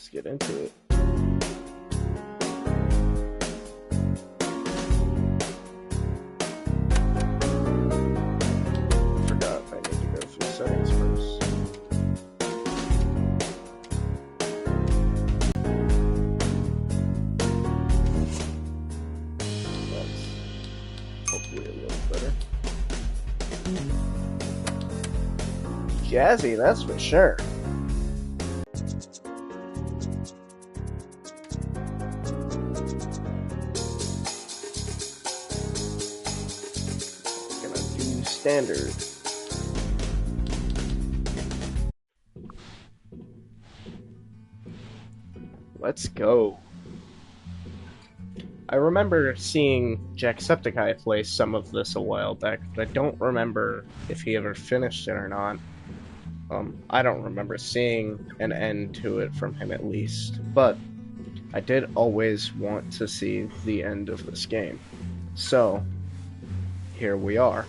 Let's get into it. Forgot I need to go through settings first. That's hopefully a little better. Jazzy, that's for sure. Standard. Let's go. I remember seeing Jacksepticeye play some of this a while back, but I don't remember if he ever finished it or not. I don't remember seeing an end to it from him at least, but I did always want to see the end of this game. So, here we are.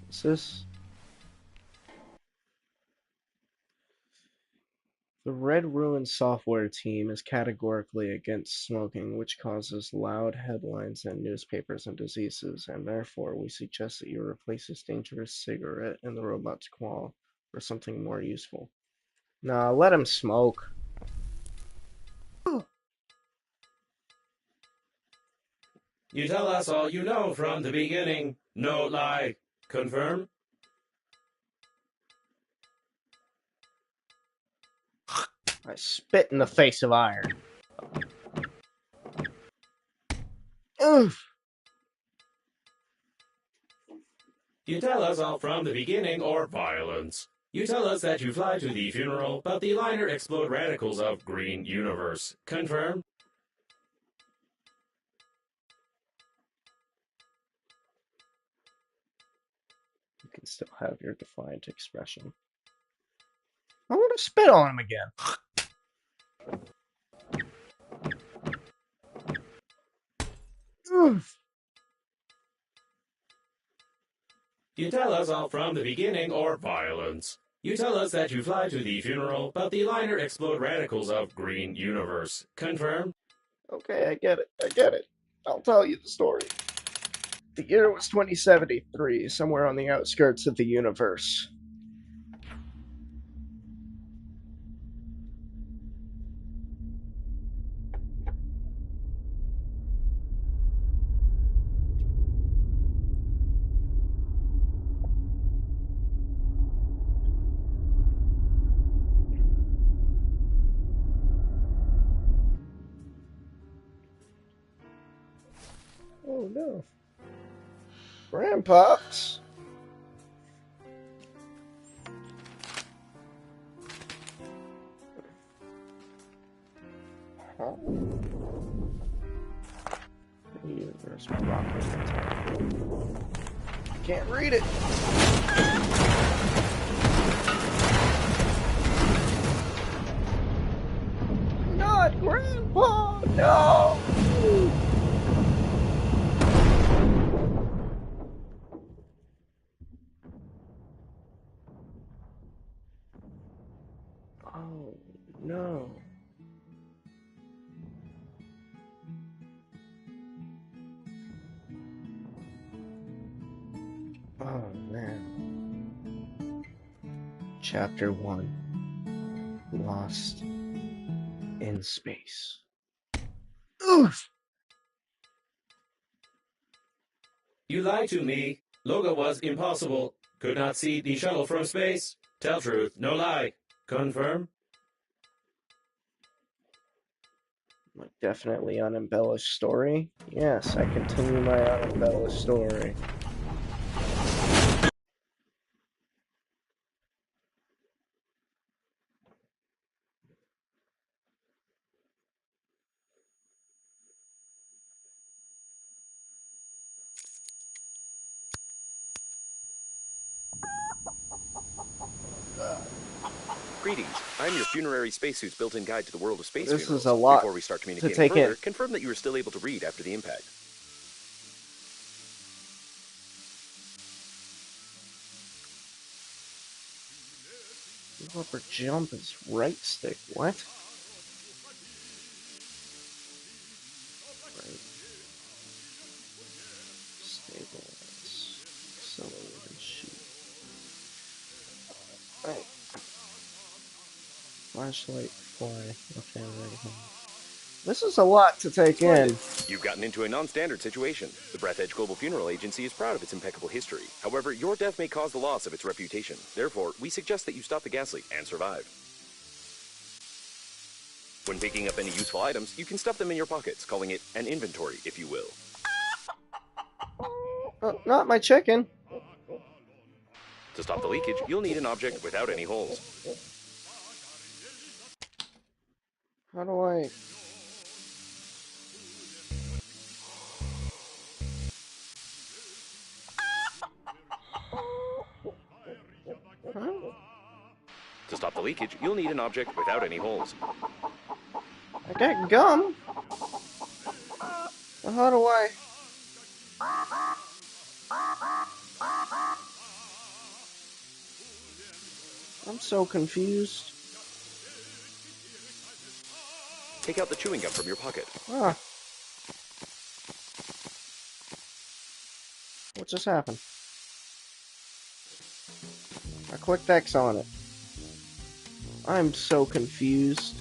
What's this? The Red Ruin software team is categorically against smoking, which causes loud headlines in newspapers and diseases, and therefore we suggest that you replace this dangerous cigarette in the robot's qual for something more useful. Nah, let him smoke. You tell us all you know from the beginning. No lie. Confirm? I spit in the face of iron. Oof. You tell us all from the beginning or violence. You tell us that you fly to the funeral, but the liner explode radicals of green universe. Confirm? You can still have your defiant expression. I want to spit on him again. Oof. You tell us all from the beginning or violence. You tell us that you fly to the funeral, but the liner explode radicals of green universe. Confirm? Okay, I get it. I'll tell you the story. The year was 2073, somewhere on the outskirts of the universe. Oh no. Grandpops? Huh? The universe rocket. Can't read it. Not Grandpa! No! Oh no. Oh man. Chapter 1. Lost in Space. Oof! You lied to me. Logo was impossible. Could not see the shuttle from space. Tell truth, no lie. Confirm? My definitely unembellished story. Yes, I continue my unembellished story. Greetings. I'm your funerary spacesuit's built-in guide to the world of space This funerals. is a lot Before we start to communicating take further, in. confirm that you are still able to read after the impact. Upper jump is right stick. What? Right. Stabilize. Accelerate and shoot. Right. Flashlight, fly. Okay, right hand. This is a lot to take Splendid. in. You've gotten into a non-standard situation. The Breathedge Global Funeral Agency is proud of its impeccable history. However, your death may cause the loss of its reputation. Therefore, we suggest that you stop the gas leak and survive. When picking up any useful items, you can stuff them in your pockets, calling it an inventory, if you will. Oh, not my chicken. To stop the leakage, you'll need an object without any holes. How do I... Huh? To stop the leakage, you'll need an object without any holes. I got gum. Well, how do I... I'm so confused. Take out the chewing gum from your pocket. Ah. What just happened? I clicked X on it. I'm so confused.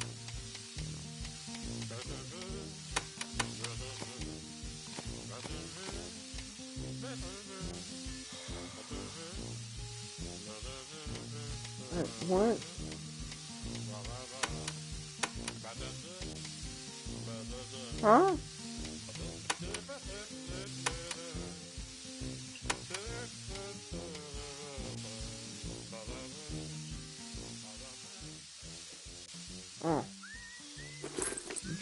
What? Huh? Oh.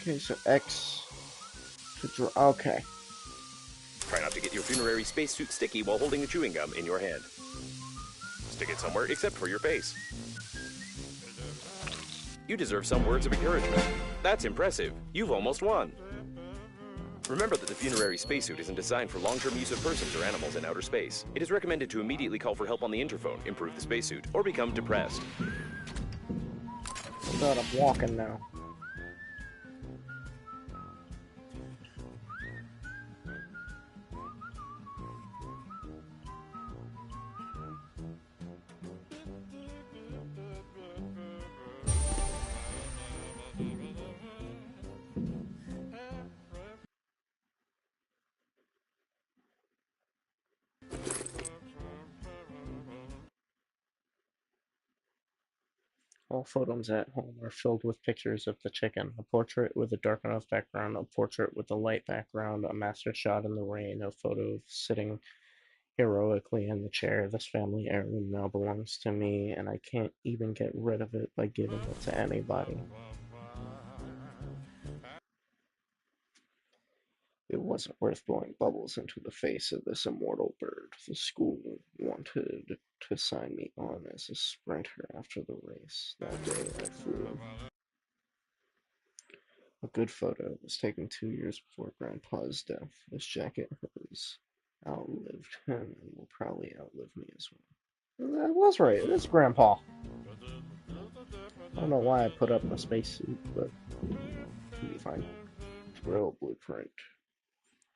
Okay, so X to draw. Okay. Try not to get your funerary spacesuit sticky while holding the chewing gum in your hand. Stick it somewhere except for your face. You deserve some words of encouragement. That's impressive. You've almost won. Remember that the funerary spacesuit isn't designed for long-term use of persons or animals in outer space. It is recommended to immediately call for help on the interphone, improve the spacesuit, or become depressed. I thought I'm walking now. All photos at home are filled with pictures of the chicken. A portrait with a dark enough background, a portrait with a light background, a master shot in the rain, a photo of sitting heroically in the chair. This family heirloom now belongs to me, and I can't even get rid of it by giving it to anybody. It wasn't worth blowing bubbles into the face of this immortal bird. The school wanted to sign me on as a sprinter after the race. That day I flew. A good photo was taken 2 years before Grandpa's death. This jacket has outlived him and will probably outlive me as well. That was right. It is Grandpa. I don't know why I put up my spacesuit, but it'll be fine. Drill blueprint.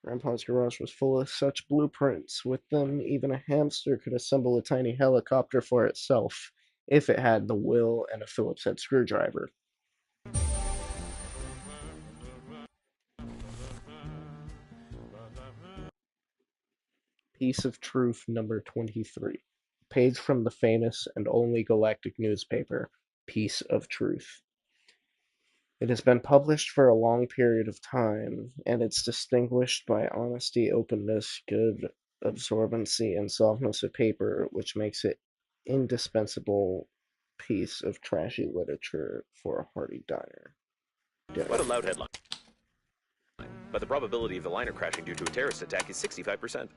Grandpa's garage was full of such blueprints. With them, even a hamster could assemble a tiny helicopter for itself, if it had the will and a Phillips head screwdriver. Piece of Truth number 23. Page from the famous and only galactic newspaper, Piece of Truth. It has been published for a long period of time, and it's distinguished by honesty, openness, good absorbency, and softness of paper, which makes it indispensable piece of trashy literature for a hearty diner. What a loud headline. But the probability of the liner crashing due to a terrorist attack is 65%.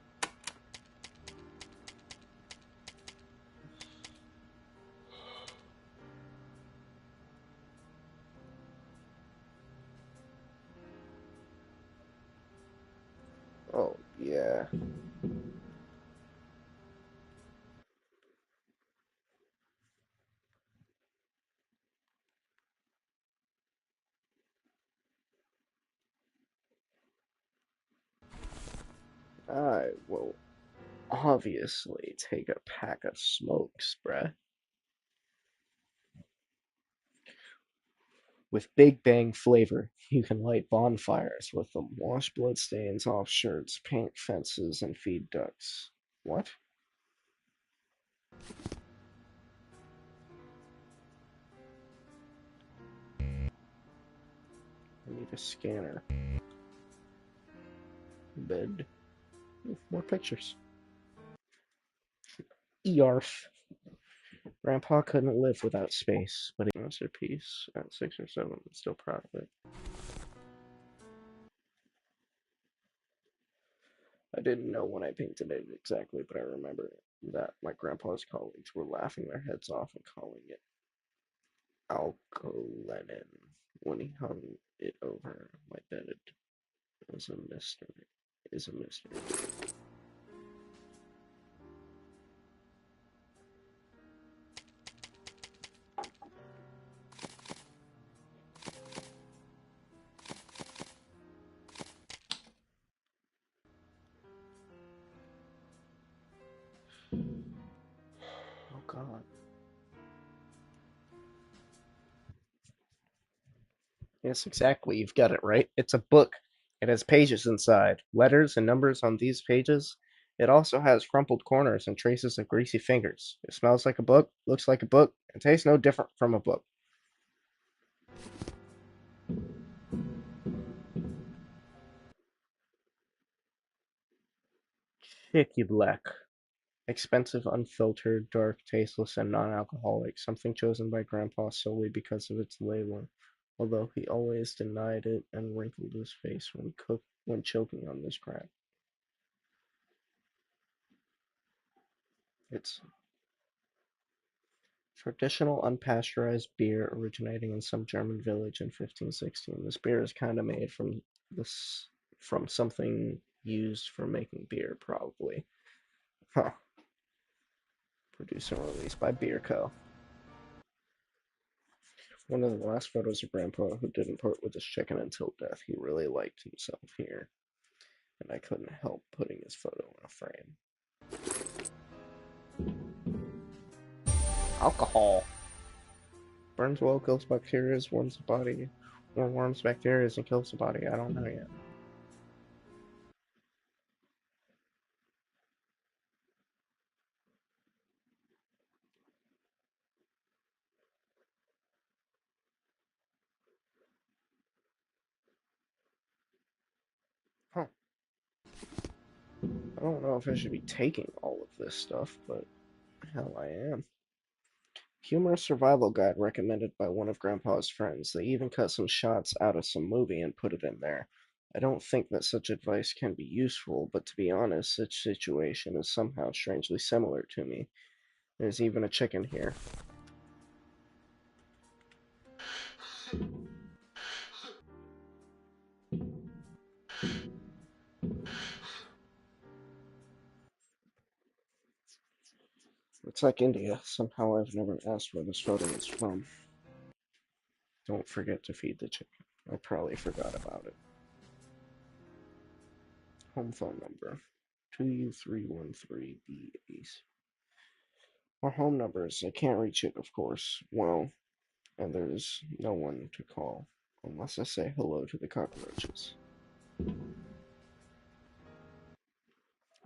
Yeah. I will obviously take a pack of smokes, bruh. With Big Bang flavor, you can light bonfires with them, wash bloodstains off shirts, paint fences, and feed ducks. What? I need a scanner. Bed. Ooh, more pictures. Yarf. Grandpa couldn't live without space, but he masterpiece at 6 or 7. I'm still proud of it. I didn't know when I painted it exactly, but I remember that my grandpa's colleagues were laughing their heads off and calling it alkaline when he hung it over my bed. It was a mystery. Is a mystery. Oh God. Yes, exactly. You've got it right. It's a book. It has pages inside, letters and numbers on these pages. It also has crumpled corners and traces of greasy fingers. It smells like a book, looks like a book, and tastes no different from a book. Chicky black. Expensive, unfiltered, dark, tasteless, and non-alcoholic. Something chosen by Grandpa solely because of its label, although he always denied it and wrinkled his face when choking on this crap. It's traditional unpasteurized beer originating in some German village in 1516. This beer is kind of made this from something used for making beer, probably. Huh. Produced and released by Beer Co. One of the last photos of Grandpa who didn't part with his chicken until death. He really liked himself here, and I couldn't help putting his photo in a frame. Alcohol. Burns well, kills bacteria, warms the body, or warms bacteria and kills the body. I don't know yet. Huh. I don't know if I should be taking all of this stuff, but hell, I am. Humorous survival guide recommended by one of Grandpa's friends. They even cut some shots out of some movie and put it in there. I don't think that such advice can be useful, but to be honest, such situation is somehow strangely similar to me. There's even a chicken here. It's like India. Somehow I've never asked where this photo is from. Don't forget to feed the chicken. I probably forgot about it. Home phone number 2U313B. Our home numbers. I can't reach it, of course. Well, and there's no one to call unless I say hello to the cockroaches.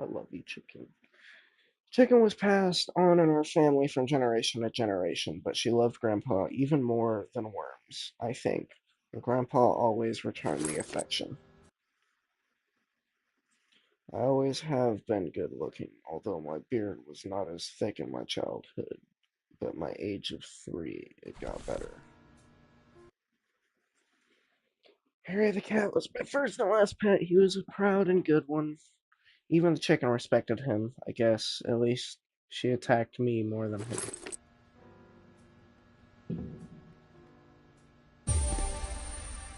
I love you, chicken. Chicken was passed on in our family from generation to generation, but she loved Grandpa even more than worms, I think. Grandpa always returned the affection. I always have been good looking, although my beard was not as thick in my childhood, but my age of 3, it got better. Harry the cat was my first and last pet. He was a proud and good one. Even the chicken respected him, I guess. At least she attacked me more than him.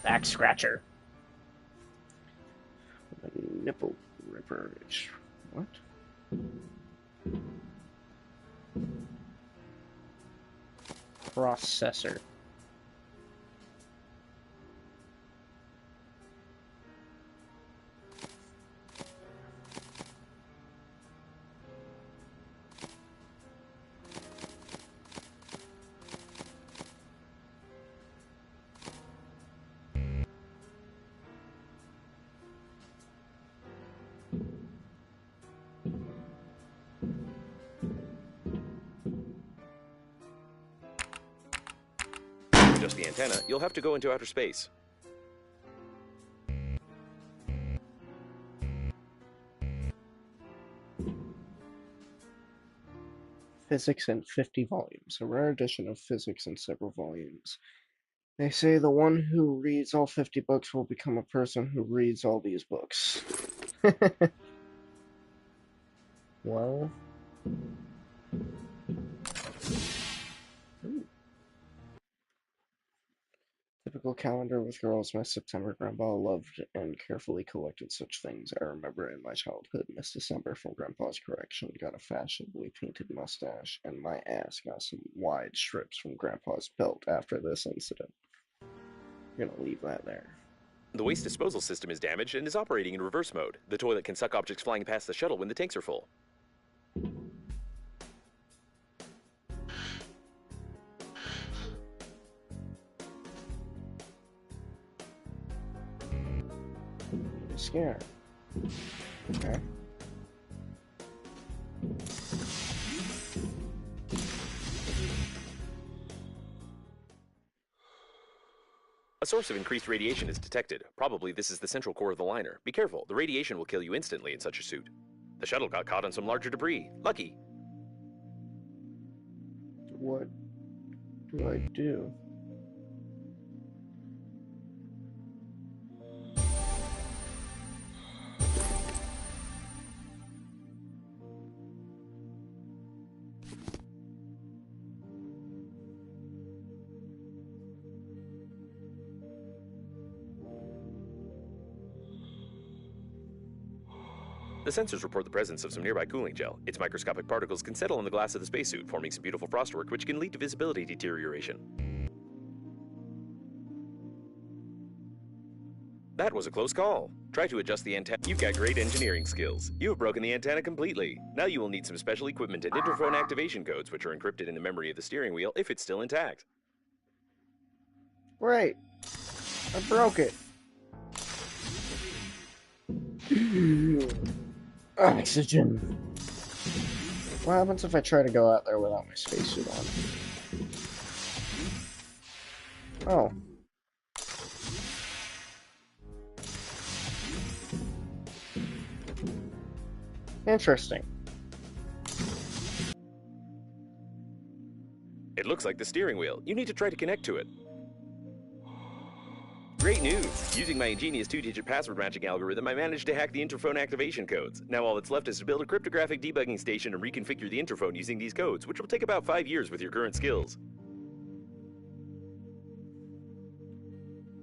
Back scratcher. Nipple Ripper. What? Processor. Just the antenna, you'll have to go into outer space. Physics in 50 volumes. A rare edition of physics in several volumes. They say the one who reads all 50 books will become a person who reads all these books. Well. Ooh. Typical calendar with girls. My September grandpa loved and carefully collected such things. I remember in my childhood, Miss December from Grandpa's correction got a fashionably painted mustache, and my ass got some wide strips from Grandpa's belt after this incident. I'm gonna leave that there. The waste disposal system is damaged and is operating in reverse mode. The toilet can suck objects flying past the shuttle when the tanks are full. Scared. Okay. A source of increased radiation is detected. Probably this is the central core of the liner. Be careful, the radiation will kill you instantly in such a suit. The shuttle got caught on some larger debris. Lucky. What do I do? The sensors report the presence of some nearby cooling gel. Its microscopic particles can settle on the glass of the spacesuit, forming some beautiful frostwork which can lead to visibility deterioration. That was a close call. Try to adjust the antenna. You've got great engineering skills. You have broken the antenna completely. Now you will need some special equipment and interphone activation codes, which are encrypted in the memory of the steering wheel if it's still intact. Great. I broke it. Oxygen. What happens if I try to go out there without my spacesuit on? Oh. Interesting. It looks like the steering wheel. You need to try to connect to it. Great news! Using my ingenious 2-digit password matching algorithm, I managed to hack the interphone activation codes. Now all that's left is to build a cryptographic debugging station and reconfigure the interphone using these codes, which will take about 5 years with your current skills.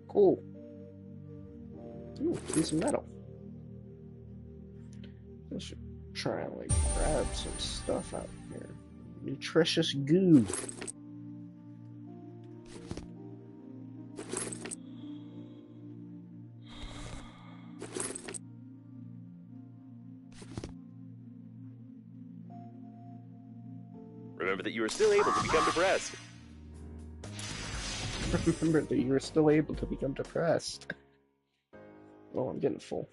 Cool. Ooh, piece of metal. I should try and like grab some stuff out here. Nutritious goo. Remember that you are still able to become depressed. Remember that you were still able to become depressed. Oh, I'm getting full.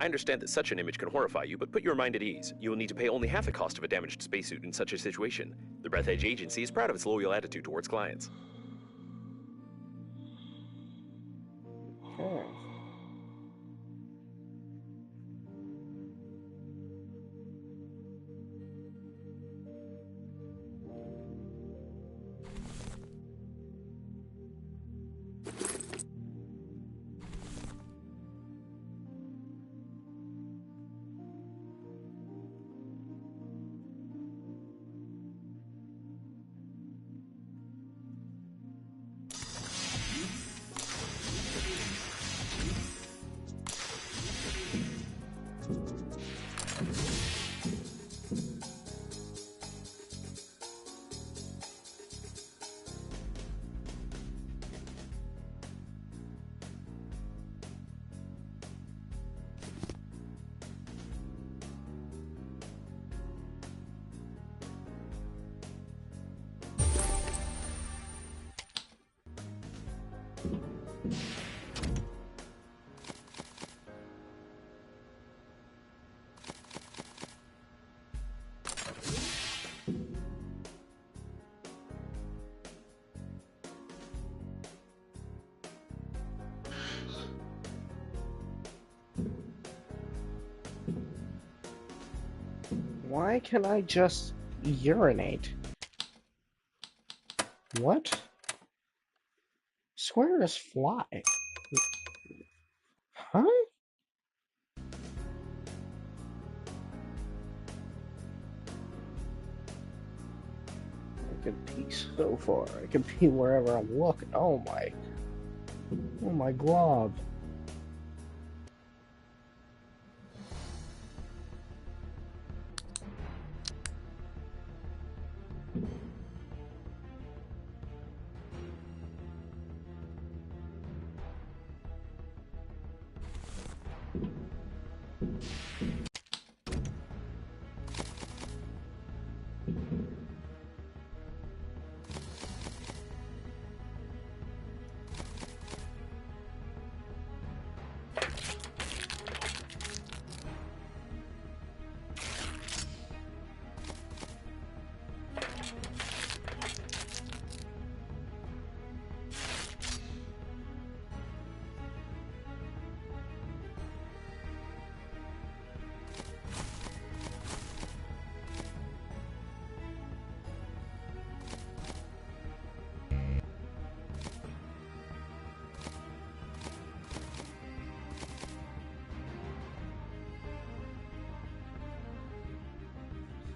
I understand that such an image can horrify you, but put your mind at ease. You will need to pay only half the cost of a damaged spacesuit in such a situation. The Breathedge agency is proud of its loyal attitude towards clients. Okay. Why can I just urinate? What? Square is fly. Huh? I can pee so far. I can pee wherever I'm looking. Oh my glob.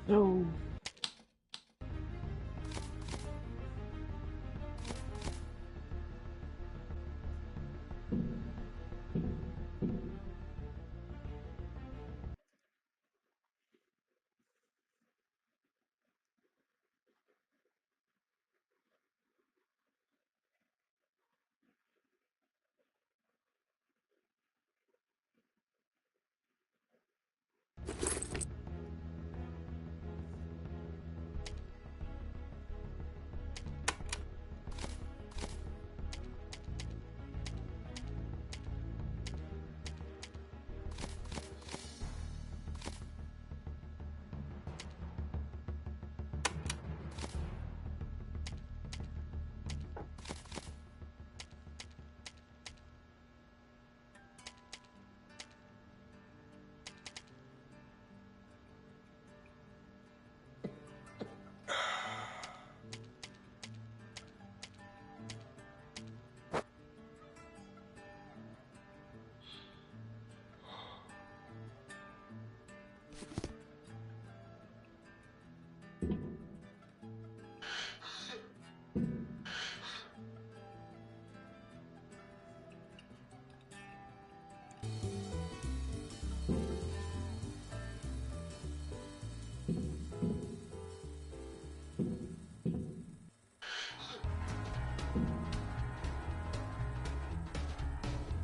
So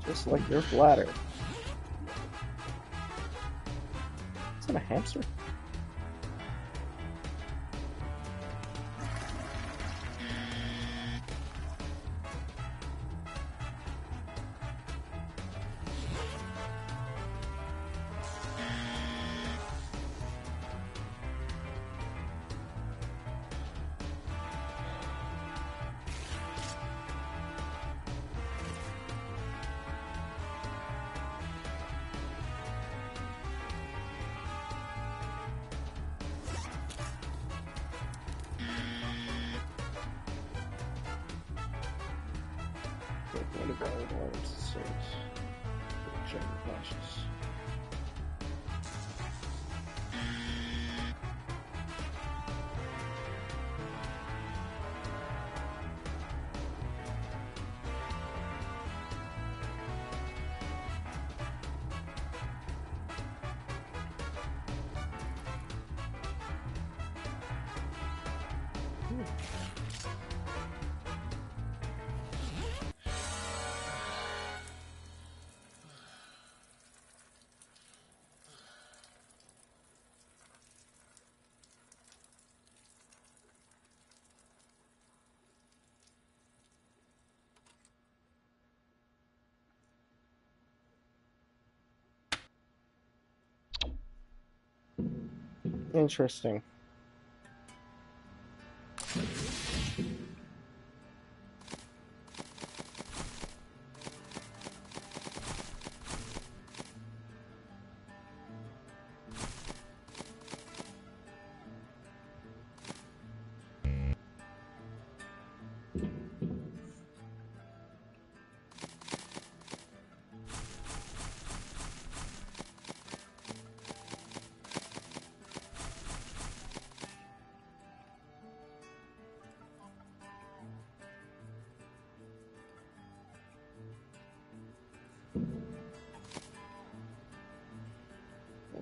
just like your bladder. Is that a hamster? What about alarms? So check the flashes. Interesting.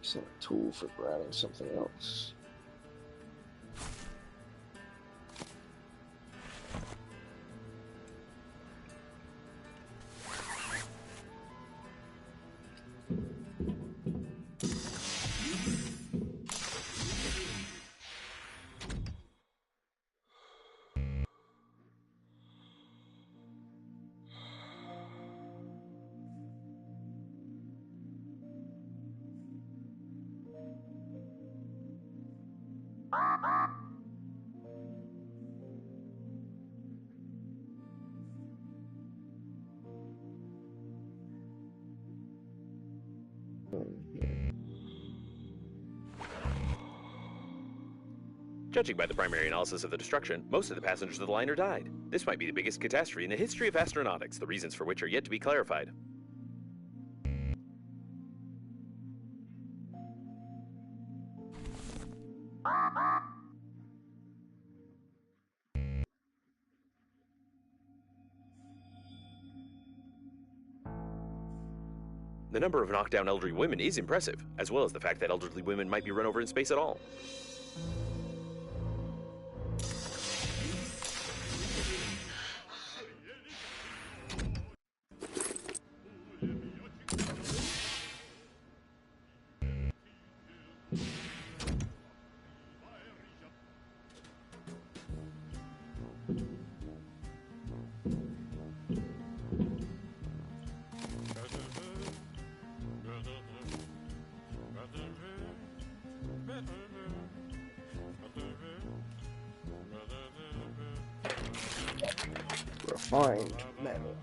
Is that a tool for grabbing something else? Judging by the primary analysis of the destruction, most of the passengers of the liner died. This might be the biggest catastrophe in the history of astronautics, the reasons for which are yet to be clarified. The number of knocked down elderly women is impressive, as well as the fact that elderly women might be run over in space at all. Refined metal.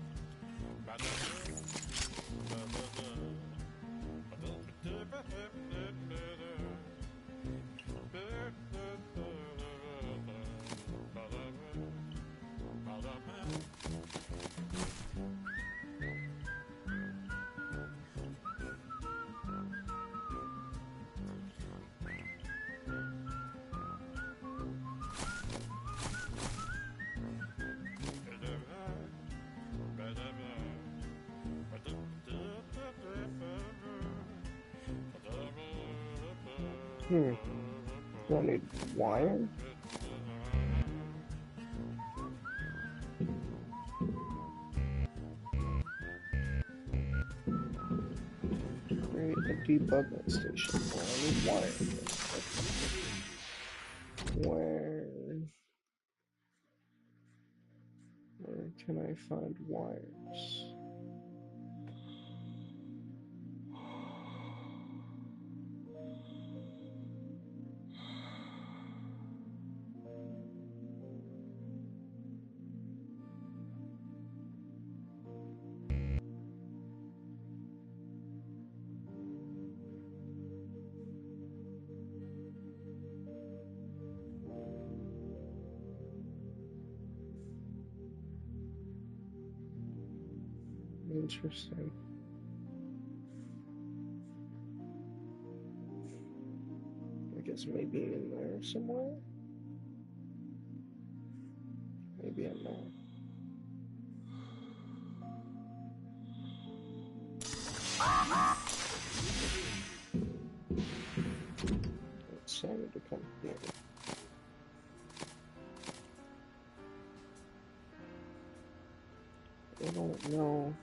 Do I need wire? Create a debugging station. Oh, I need wire. Where can I find wires? Interesting. I guess maybe in there somewhere. Maybe in there. It sounded to come here. I don't know.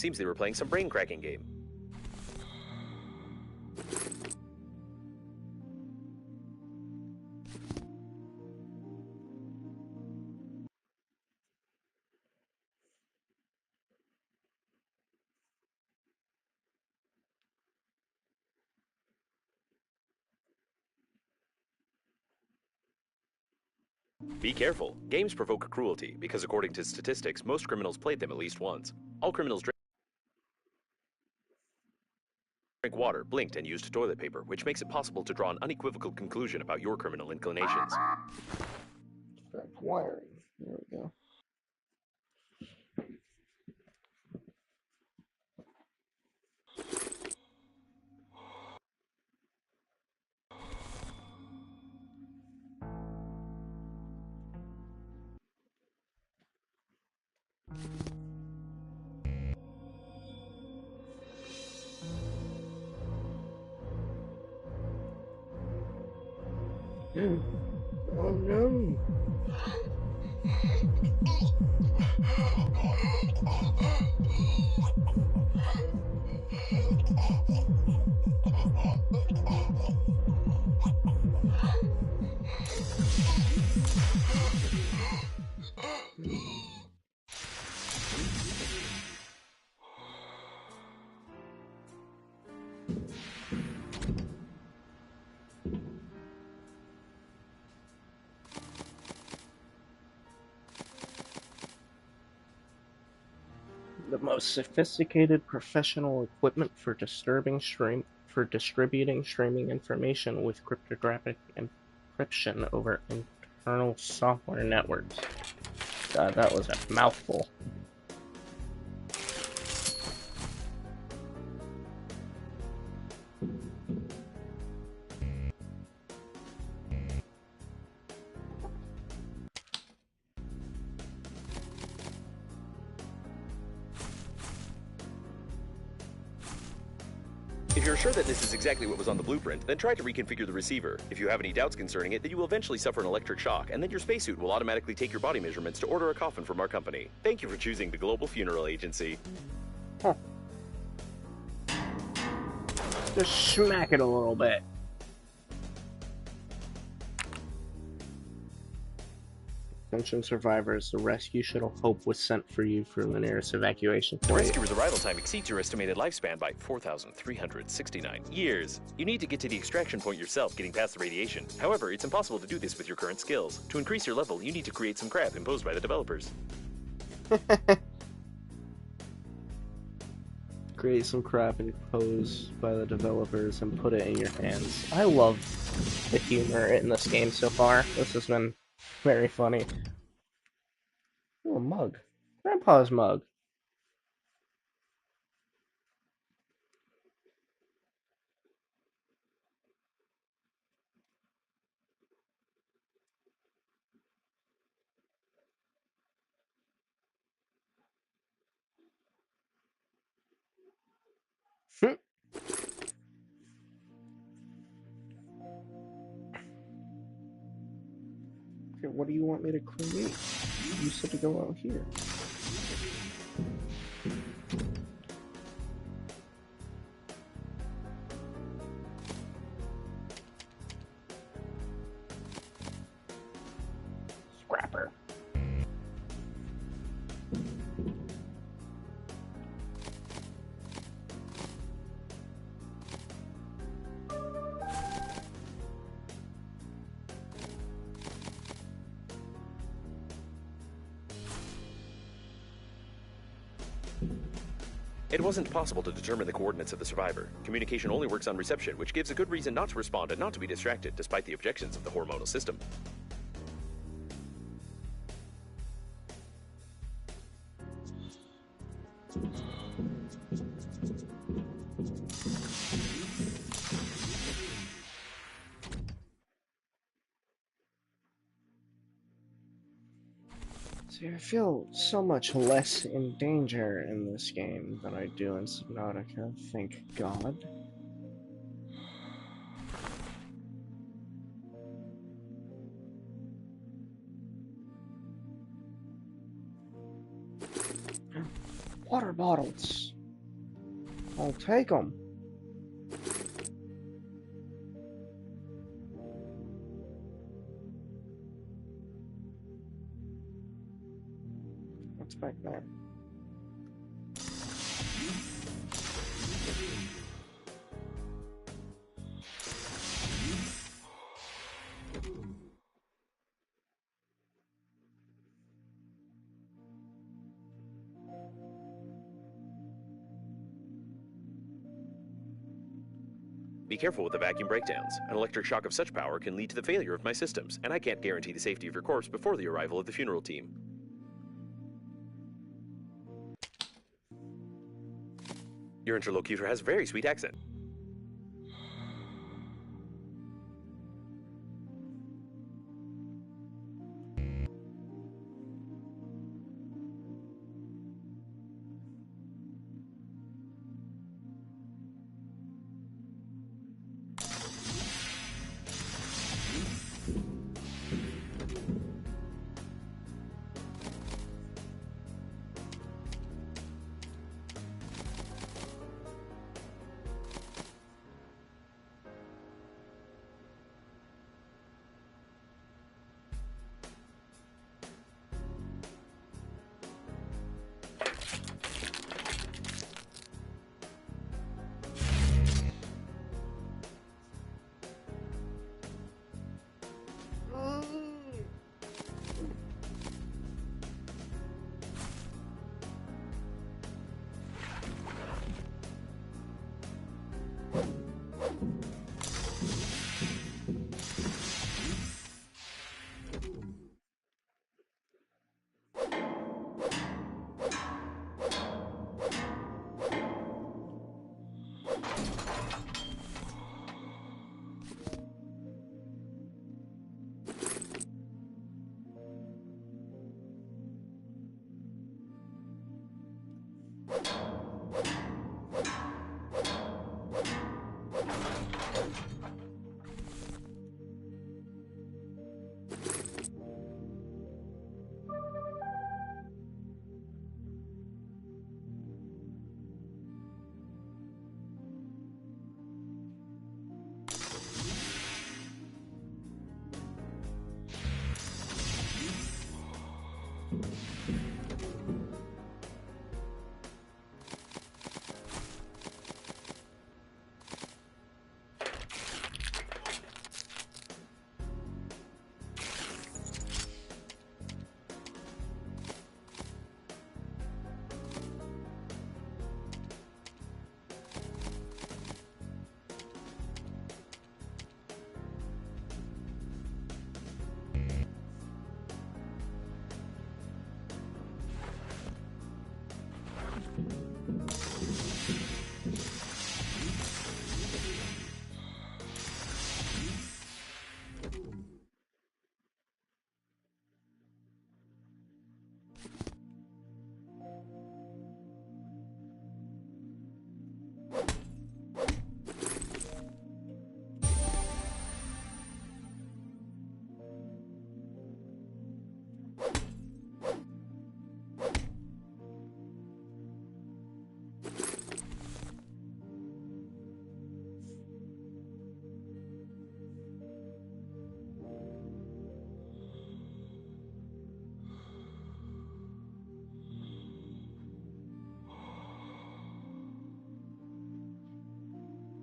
Seems they were playing some brain-cracking game. Be careful. Games provoke cruelty, because according to statistics, most criminals played them at least once. All criminals drank water, blinked, and used toilet paper, which makes it possible to draw an unequivocal conclusion about your criminal inclinations. Wiring. There we go. Oh no! The most sophisticated professional equipment for distributing streaming information with cryptographic encryption over internal software networks. God, that was a mouthful. If you're sure that this is exactly what was on the blueprint, then try to reconfigure the receiver. If you have any doubts concerning it, then you will eventually suffer an electric shock, and then your spacesuit will automatically take your body measurements to order a coffin from our company. Thank you for choosing the Global Funeral Agency. Huh. Just smack it a little bit. Attention survivors, the rescue shuttle Hope was sent for you for the nearest evacuation The point. rescuer's arrival time exceeds your estimated lifespan by 4,369 years. You need to get to the extraction point yourself, getting past the radiation. However, it's impossible to do this with your current skills. To increase your level, you need to create some crap imposed by the developers. Create some crap imposed by the developers and put it in your hands. I love the humor in this game so far. This has been very funny. Oh, a mug. Grandpa's mug. Okay, what do you want me to create? You said to go out here. Scrapper. It wasn't possible to determine the coordinates of the survivor. Communication only works on reception, which gives a good reason not to respond and not to be distracted, despite the objections of the hormonal system. See, I feel so much less in danger in this game than I do in Subnautica, thank God. Water bottles. I'll take them. What's back there? Be careful with the vacuum breakdowns. An electric shock of such power can lead to the failure of my systems, and I can't guarantee the safety of your corpse before the arrival of the funeral team. Your interlocutor has a very sweet accent.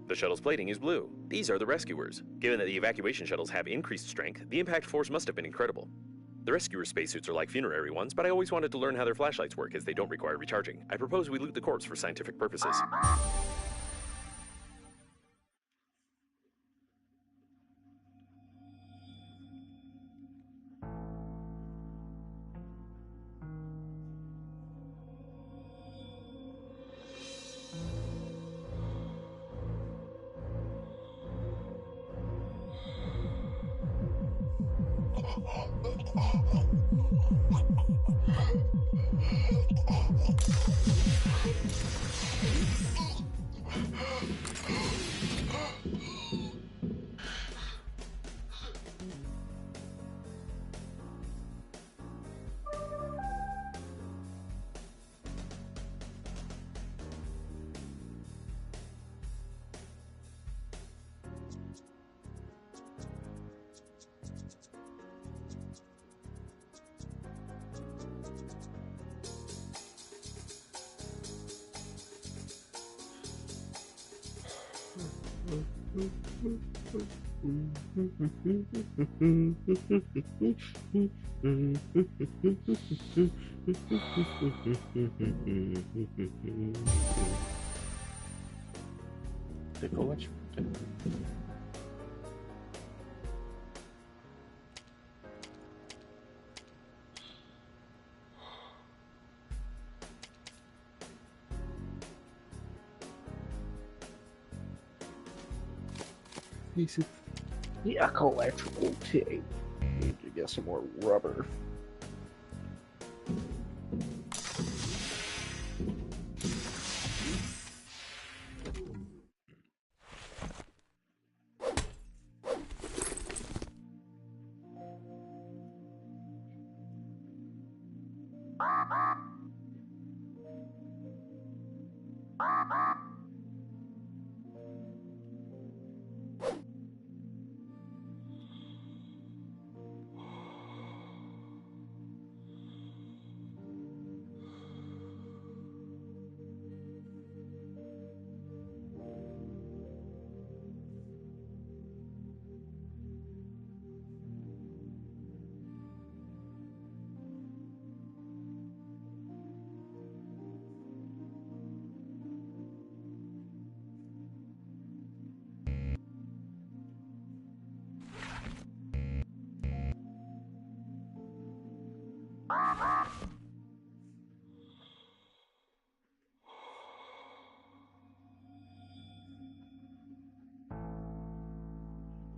The shuttle's plating is blue. These are the rescuers. Given that the evacuation shuttles have increased strength, the impact force must have been incredible. The rescuer spacesuits are like funerary ones, but I always wanted to learn how their flashlights work as they don't require recharging. I propose we loot the corpse for scientific purposes. Pickle electrical tape. Piece of electrical tape. Need to get some more rubber.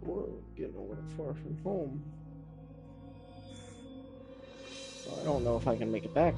Whoa, getting a little far from home. I don't know if I can make it back.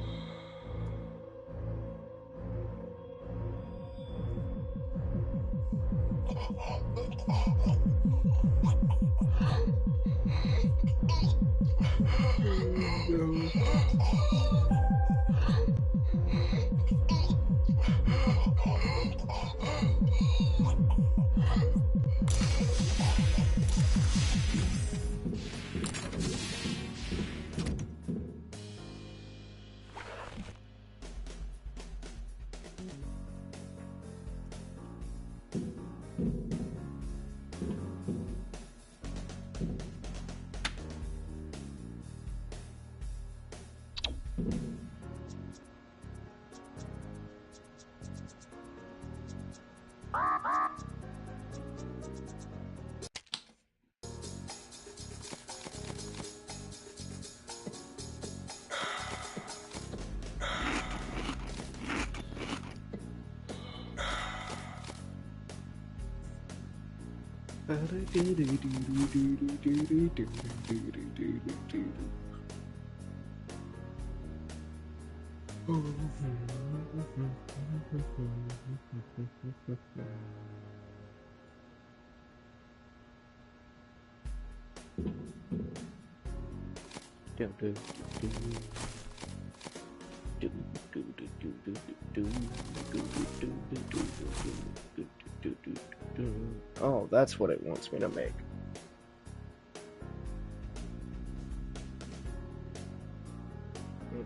Oh, that's what it wants me to make.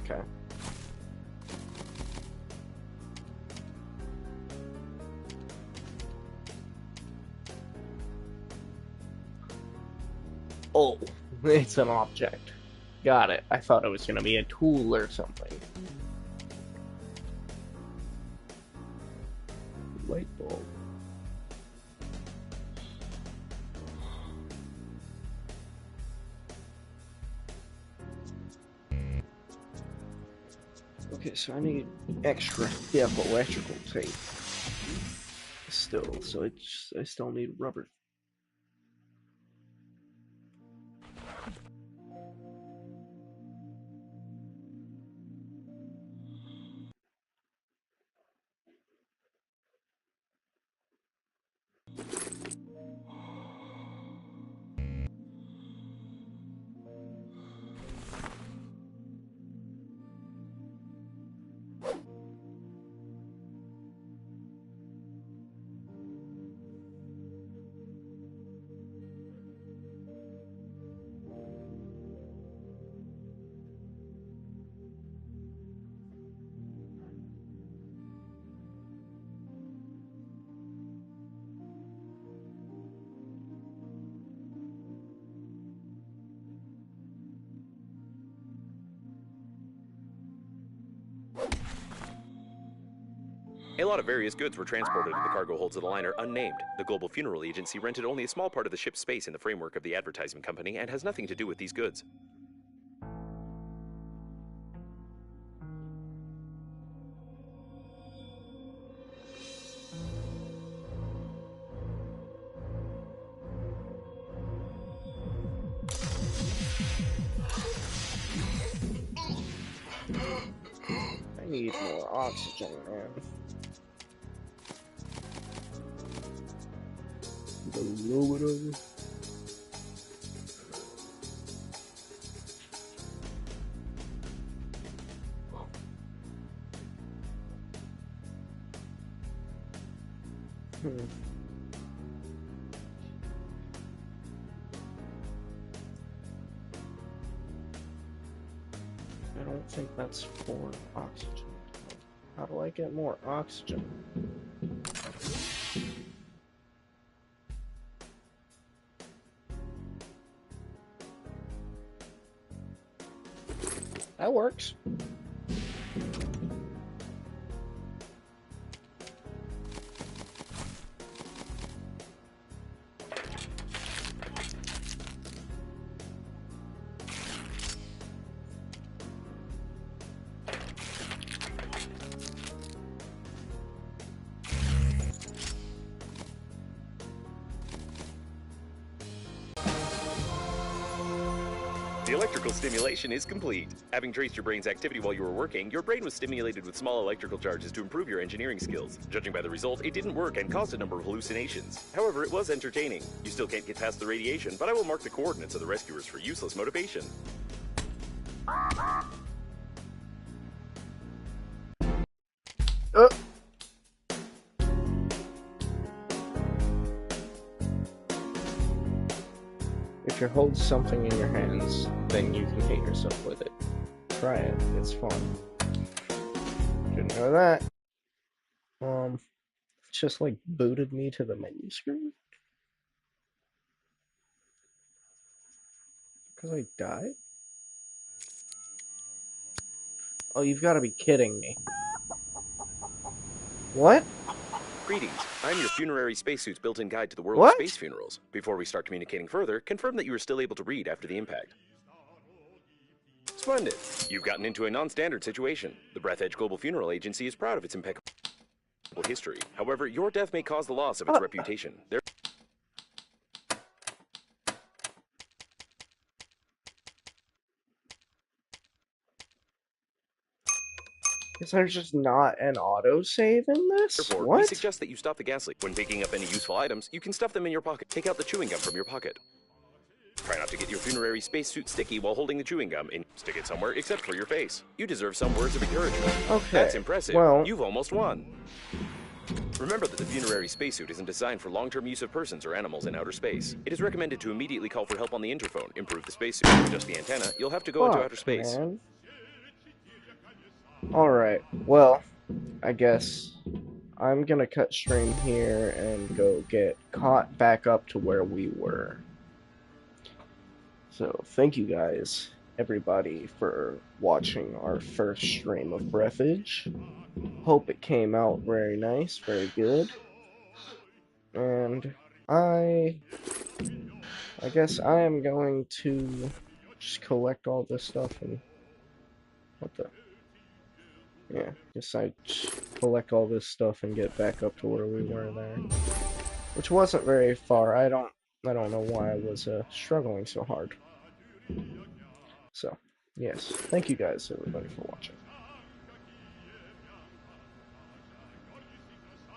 Okay. Oh, it's an object. Got it. I thought it was going to be a tool or something. Light bulb. Okay, so I need extra thick electrical tape. Still, so I still need rubber. A lot of various goods were transported in the cargo holds of the liner unnamed. The Global Funeral Agency rented only a small part of the ship's space in the framework of the advertising company and has nothing to do with these goods. I need more oxygen, man. I don't think that's for oxygen. How do I get more oxygen? That works. The electrical stimulation is complete. Having traced your brain's activity while you were working, your brain was stimulated with small electrical charges to improve your engineering skills. Judging by the result, it didn't work and caused a number of hallucinations. However, it was entertaining. You still can't get past the radiation, but I will mark the coordinates of the rescuers for useless motivation. If you hold something in your hands, then you can hit yourself with it. Try it, it's fun. Didn't know that. Just like booted me to the menu screen? Because I died? Oh, you've got to be kidding me. What? Greetings. I'm your funerary spacesuit's built-in guide to the world What? of space funerals. Before we start communicating further, confirm that you are still able to read after the impact. Splendid. You've gotten into a non-standard situation. The Breathedge Global Funeral Agency is proud of its impeccable history. However, your death may cause the loss of its reputation. Is there just not an autosave in this? Therefore, What? we suggest that you stop the gas leak. When picking up any useful items, you can stuff them in your pocket. Take out the chewing gum from your pocket. Try not to get your funerary spacesuit sticky while holding the chewing gum and stick it somewhere except for your face. You deserve some words of encouragement. Okay. That's impressive. Well, you've almost won. Remember that the funerary spacesuit isn't designed for long-term use of persons or animals in outer space. It is recommended to immediately call for help on the interphone. Improve the spacesuit. Adjust the antenna. You'll have to go into outer space. Man. Alright, well, I guess I'm gonna cut stream here and go get caught back up to where we were. So, thank you guys, everybody, for watching our first stream of Breathedge. Hope it came out very nice, very good. And I guess I am going to just collect all this stuff and... What the... Yeah, guess I collect all this stuff and get back up to where we were there. Which wasn't very far. I don't know why I was struggling so hard. So, yes. Thank you guys, everybody, for watching.